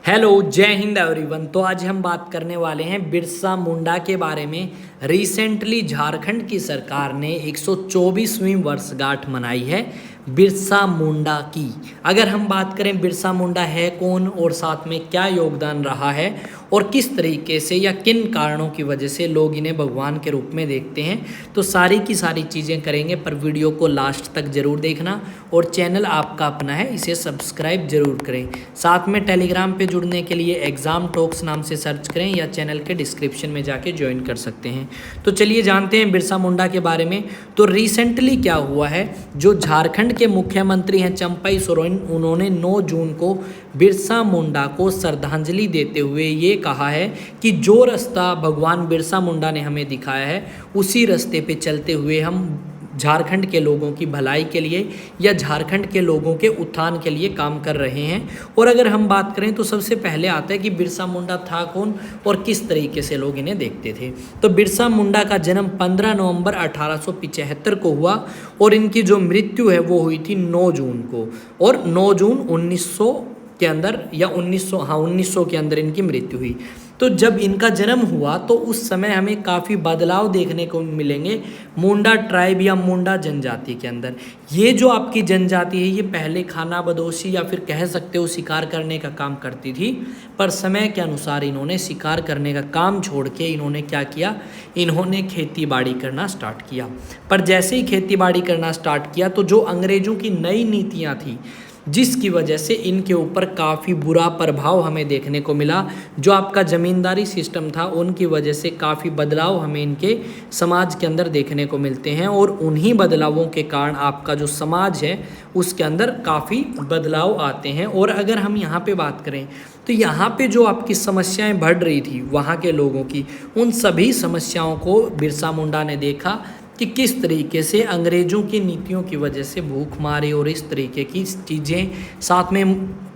Hello, जय Hind everyone. तो आज हम बात करने वाले हैं बिरसा मुंडा के बारे में। रिसेंटली झारखंड की सरकार ने 124वीं वर्षगांठ मनाई है बिरसा मुंडा की। अगर हम बात करें बिरसा मुंडा है कौन और साथ में क्या योगदान रहा है और किस तरीके से या किन कारणों की वजह से लोग इन्हें भगवान के रूप में देखते हैं, तो सारी की सारी चीज़ें करेंगे। पर वीडियो को लास्ट तक ज़रूर देखना और चैनल आपका अपना है, इसे सब्सक्राइब जरूर करें। साथ में टेलीग्राम पे जुड़ने के लिए एग्ज़ाम टॉक्स नाम से सर्च करें या चैनल के डिस्क्रिप्शन में जाके ज्वाइन कर सकते हैं। तो चलिए जानते हैं बिरसा मुंडा के बारे में। तो रिसेंटली क्या हुआ है, जो झारखंड के मुख्यमंत्री हैं चंपई सोरेन, उन्होंने 9 जून को बिरसा मुंडा को श्रद्धांजलि देते हुए ये कहा है कि जो रास्ता भगवान बिरसा मुंडा ने हमें दिखाया है उसी रास्ते पे चलते हुए हम झारखंड के लोगों की भलाई के लिए या झारखंड के लोगों के उत्थान के लिए काम कर रहे हैं। और अगर हम बात करें तो सबसे पहले आता है कि बिरसा मुंडा था कौन और किस तरीके से लोग इन्हें देखते थे। तो बिरसा मुंडा का जन्म 15 नवंबर 1875 को हुआ और इनकी जो मृत्यु है वो हुई थी 9 जून को, और 9 जून 1900 के अंदर या 1900 के अंदर इनकी मृत्यु हुई। तो जब इनका जन्म हुआ तो उस समय हमें काफ़ी बदलाव देखने को मिलेंगे मुंडा ट्राइब या मुंडा जनजाति के अंदर। ये जो आपकी जनजाति है ये पहले खाना बदोशी या फिर कह सकते हो शिकार करने का काम करती थी, पर समय के अनुसार इन्होंने शिकार करने का काम छोड़ के इन्होंने क्या किया, इन्होंने खेती बाड़ी करना स्टार्ट किया। पर जैसे ही खेती बाड़ी करना स्टार्ट किया तो जो अंग्रेज़ों की नई नीतियाँ थी जिसकी वजह से इनके ऊपर काफ़ी बुरा प्रभाव हमें देखने को मिला। जो आपका ज़मींदारी सिस्टम था उनकी वजह से काफ़ी बदलाव हमें इनके समाज के अंदर देखने को मिलते हैं, और उन्हीं बदलावों के कारण आपका जो समाज है उसके अंदर काफ़ी बदलाव आते हैं। और अगर हम यहाँ पे बात करें तो यहाँ पे जो आपकी समस्याएं बढ़ रही थी वहाँ के लोगों की, उन सभी समस्याओं को बिरसा मुंडा ने देखा कि किस तरीके से अंग्रेज़ों की नीतियों की वजह से भूखमारी और इस तरीके की चीज़ें, साथ में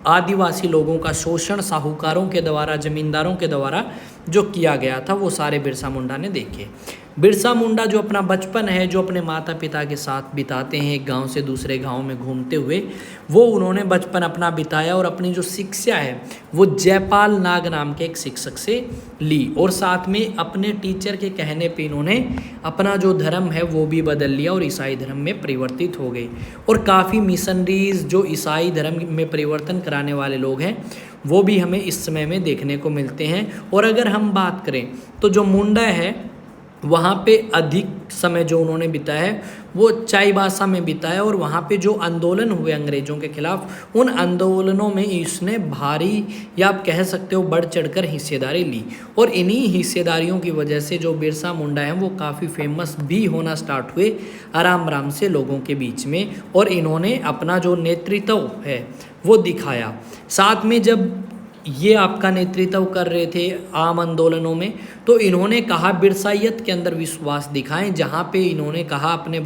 आदिवासी लोगों का शोषण साहूकारों के द्वारा, ज़मींदारों के द्वारा जो किया गया था, वो सारे बिरसा मुंडा ने देखे। बिरसा मुंडा जो अपना बचपन है जो अपने माता पिता के साथ बिताते हैं एक गांव से दूसरे गांव में घूमते हुए, वो उन्होंने बचपन अपना बिताया और अपनी जो शिक्षा है वो जयपाल नाग नाम के एक शिक्षक से ली, और साथ में अपने टीचर के कहने पे इन्होंने अपना जो धर्म है वो भी बदल लिया और ईसाई धर्म में परिवर्तित हो गए। और काफ़ी मिशनरीज जो ईसाई धर्म में परिवर्तन कराने वाले लोग हैं वो भी हमें इस समय में देखने को मिलते हैं। और अगर हम बात करें तो जो मुंडा है वहाँ पे अधिक समय जो उन्होंने बिताया है वो चाईबासा में बिताया, और वहाँ पे जो आंदोलन हुए अंग्रेज़ों के खिलाफ, उन आंदोलनों में इसने भारी या आप कह सकते हो बढ़ चढ़कर हिस्सेदारी ली। और इन्हीं हिस्सेदारियों की वजह से जो बिरसा मुंडा है वो काफ़ी फेमस भी होना स्टार्ट हुए आराम आराम से लोगों के बीच में, और इन्होंने अपना जो नेतृत्व है वो दिखाया। साथ में जब ये आपका नेतृत्व कर रहे थे आम आंदोलनों में, तो इन्होंने कहा बिरसाइयत के अंदर विश्वास दिखाएं, जहाँ पे इन्होंने कहा अपने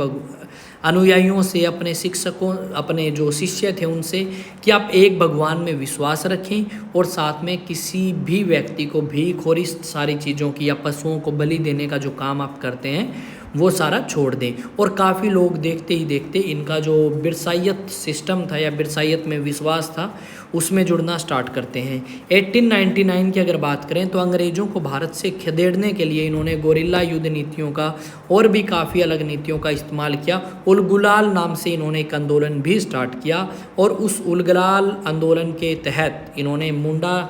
अनुयायियों से, अपने शिक्षकों, अपने जो शिष्य थे उनसे कि आप एक भगवान में विश्वास रखें और साथ में किसी भी व्यक्ति को भीख और इस सारी चीज़ों की या पशुओं को बलि देने का जो काम आप करते हैं वो सारा छोड़ दें। और काफ़ी लोग देखते ही देखते इनका जो बिरसाइयत सिस्टम था या बिरसाइयत में विश्वास था उसमें जुड़ना स्टार्ट करते हैं। 1899 की अगर बात करें तो अंग्रेज़ों को भारत से खदेड़ने के लिए इन्होंने गोरिल्ला युद्ध नीतियों का और भी काफ़ी अलग नीतियों का इस्तेमाल किया। उलगुलाल नाम से इन्होंने एक आंदोलन भी स्टार्ट किया, और उस उलगुलाल आंदोलन के तहत इन्होंने मुंडा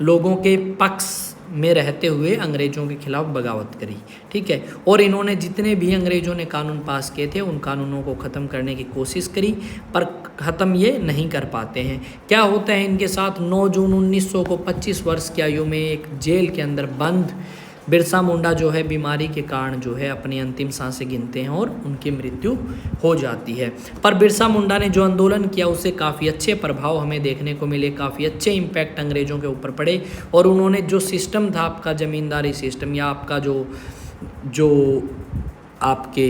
लोगों के पक्ष में रहते हुए अंग्रेज़ों के खिलाफ बगावत करी, ठीक है। और इन्होंने जितने भी अंग्रेज़ों ने कानून पास किए थे उन कानूनों को ख़त्म करने की कोशिश करी, पर ख़त्म ये नहीं कर पाते हैं। क्या होता है इनके साथ, 9 जून 1900 को 25 वर्ष की आयु में एक जेल के अंदर बंद बिरसा मुंडा जो है बीमारी के कारण जो है अपनी अंतिम सांसें गिनते हैं और उनकी मृत्यु हो जाती है। पर बिरसा मुंडा ने जो आंदोलन किया उससे काफ़ी अच्छे प्रभाव हमें देखने को मिले, काफ़ी अच्छे इम्पैक्ट अंग्रेज़ों के ऊपर पड़े, और उन्होंने जो सिस्टम था आपका ज़मींदारी सिस्टम या आपका जो आपके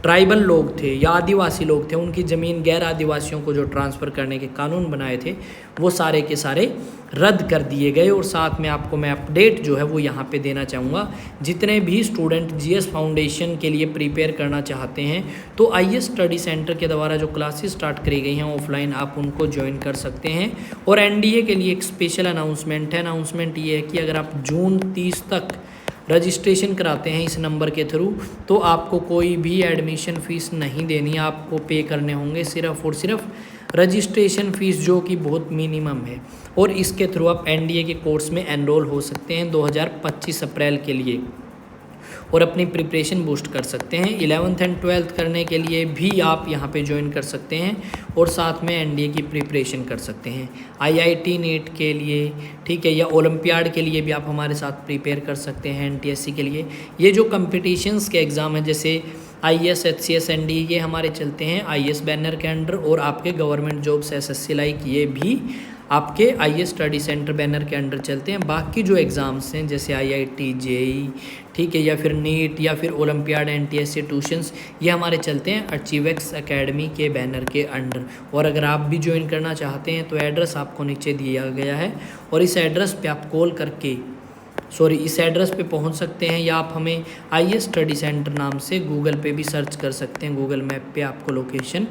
ट्राइबल लोग थे या आदिवासी लोग थे, उनकी ज़मीन गैर आदिवासियों को जो ट्रांसफ़र करने के कानून बनाए थे वो सारे के सारे रद्द कर दिए गए। और साथ में आपको मैं अपडेट जो है वो यहाँ पे देना चाहूँगा, जितने भी स्टूडेंट जीएस फाउंडेशन के लिए प्रिपेयर करना चाहते हैं तो आईएएस स्टडी सेंटर के द्वारा जो क्लासेस स्टार्ट करी गई हैं ऑफलाइन, आप उनको ज्वाइन कर सकते हैं। और एनडीए के लिए एक स्पेशल अनाउंसमेंट है। अनाउंसमेंट ये है कि अगर आप जून 30 तक रजिस्ट्रेशन कराते हैं इस नंबर के थ्रू तो आपको कोई भी एडमिशन फ़ीस नहीं देनी, आपको पे करने होंगे सिर्फ़ और सिर्फ रजिस्ट्रेशन फ़ीस, जो कि बहुत मिनिमम है। और इसके थ्रू आप एनडीए के कोर्स में एनरोल हो सकते हैं 2025 अप्रैल के लिए और अपनी प्रिपरेशन बूस्ट कर सकते हैं। 11th एंड 12th करने के लिए भी आप यहाँ पे ज्वाइन कर सकते हैं और साथ में एनडीए की प्रिपरेशन कर सकते हैं। आईआईटी नीट के लिए, ठीक है, या ओलंपियाड के लिए भी आप हमारे साथ प्रिपेयर कर सकते हैं। एनटीएससी के लिए ये जो कंपटीशंस के एग्ज़ाम हैं जैसे आईएएस, एचसीएस, एनडीए, ये हमारे चलते हैं आईएएस बैनर के अंडर। और आपके गवर्नमेंट जॉब्स एसएससी लाइक ये भी आपके आईएएस स्टडी सेंटर बैनर के अंडर चलते हैं। बाकी जो एग्ज़ाम्स हैं जैसे आईआईटी, जेईई, ठीक है, या फिर नीट या फिर ओलंपियाड, एनटीएससी ट्यूशंस, ये हमारे चलते हैं अचीवेक्स एकेडमी के बैनर के अंडर। और अगर आप भी ज्वाइन करना चाहते हैं तो एड्रेस आपको नीचे दिया गया है और इस एड्रेस पे आप कॉल करके इस एड्रेस पे पहुंच सकते हैं, या आप हमें आईएएस स्टडी सेंटर नाम से गूगल पे भी सर्च कर सकते हैं। गूगल मैप पे आपको लोकेशन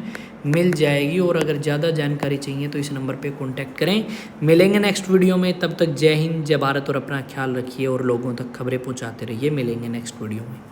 मिल जाएगी। और अगर ज़्यादा जानकारी चाहिए तो इस नंबर पे कांटेक्ट करें। मिलेंगे नेक्स्ट वीडियो में, तब तक जय हिंद, जय भारत और अपना ख्याल रखिए और लोगों तक खबरें पहुंचाते रहिए। मिलेंगे नेक्स्ट वीडियो में।